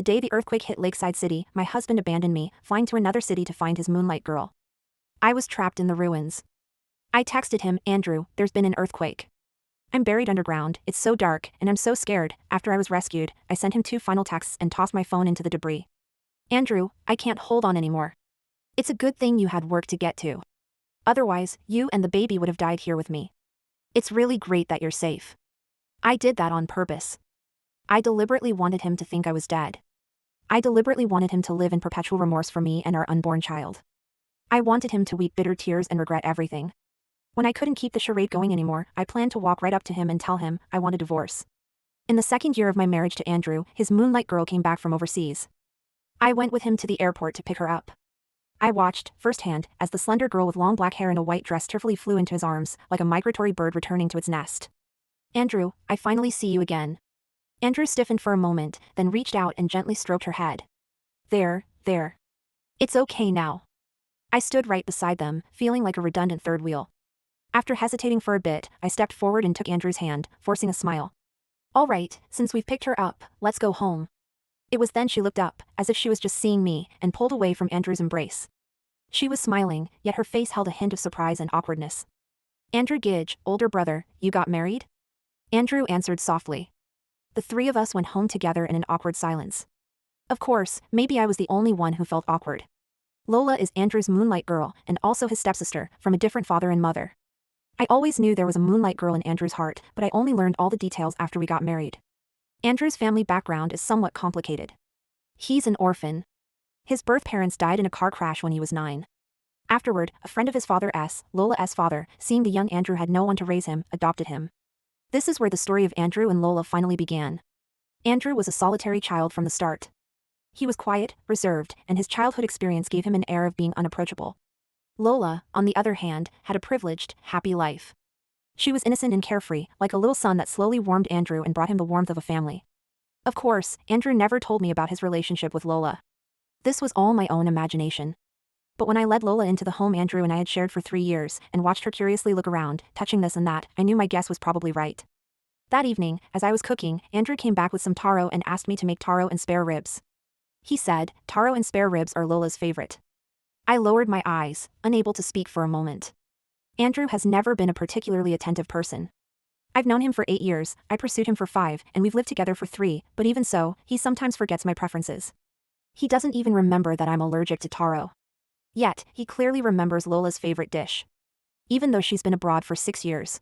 The day the earthquake hit Lakeside City, my husband abandoned me, flying to another city to find his moonlight girl. I was trapped in the ruins. I texted him, Andrew, there's been an earthquake. I'm buried underground, it's so dark, and I'm so scared. After I was rescued, I sent him 2 final texts and tossed my phone into the debris. Andrew, I can't hold on anymore. It's a good thing you had work to get to. Otherwise, you and the baby would have died here with me. It's really great that you're safe. I did that on purpose. I deliberately wanted him to think I was dead. I deliberately wanted him to live in perpetual remorse for me and our unborn child. I wanted him to weep bitter tears and regret everything. When I couldn't keep the charade going anymore, I planned to walk right up to him and tell him I want a divorce. In the 2nd year of my marriage to Andrew, his moonlight girl came back from overseas. I went with him to the airport to pick her up. I watched, firsthand, as the slender girl with long black hair and a white dress tearfully flew into his arms, like a migratory bird returning to its nest. Andrew, I finally see you again. Andrew stiffened for a moment, then reached out and gently stroked her head. There. It's okay now. I stood right beside them, feeling like a redundant third wheel. After hesitating for a bit, I stepped forward and took Andrew's hand, forcing a smile. All right, since we've picked her up, let's go home. It was then she looked up, as if she was just seeing me, and pulled away from Andrew's embrace. She was smiling, yet her face held a hint of surprise and awkwardness. Andrew Gidge, older brother, you got married? Andrew answered softly. The 3 of us went home together in an awkward silence. Of course, maybe I was the only one who felt awkward. Lola is Andrew's moonlight girl, and also his stepsister, from a different father and mother. I always knew there was a moonlight girl in Andrew's heart, but I only learned all the details after we got married. Andrew's family background is somewhat complicated. He's an orphan. His birth parents died in a car crash when he was 9. Afterward, a friend of his father Lola S. father, seeing the young Andrew had no one to raise him, adopted him. This is where the story of Andrew and Lola finally began. Andrew was a solitary child from the start. He was quiet, reserved, and his childhood experience gave him an air of being unapproachable. Lola, on the other hand, had a privileged, happy life. She was innocent and carefree, like a little sun that slowly warmed Andrew and brought him the warmth of a family. Of course, Andrew never told me about his relationship with Lola. This was all my own imagination. But when I led Lola into the home Andrew and I had shared for 3 years, and watched her curiously look around, touching this and that, I knew my guess was probably right. That evening, as I was cooking, Andrew came back with some taro and asked me to make taro and spare ribs. He said, taro and spare ribs are Lola's favorite. I lowered my eyes, unable to speak for a moment. Andrew has never been a particularly attentive person. I've known him for 8 years, I pursued him for 5, and we've lived together for 3, but even so, he sometimes forgets my preferences. He doesn't even remember that I'm allergic to taro. Yet, he clearly remembers Lola's favorite dish. Even though she's been abroad for 6 years.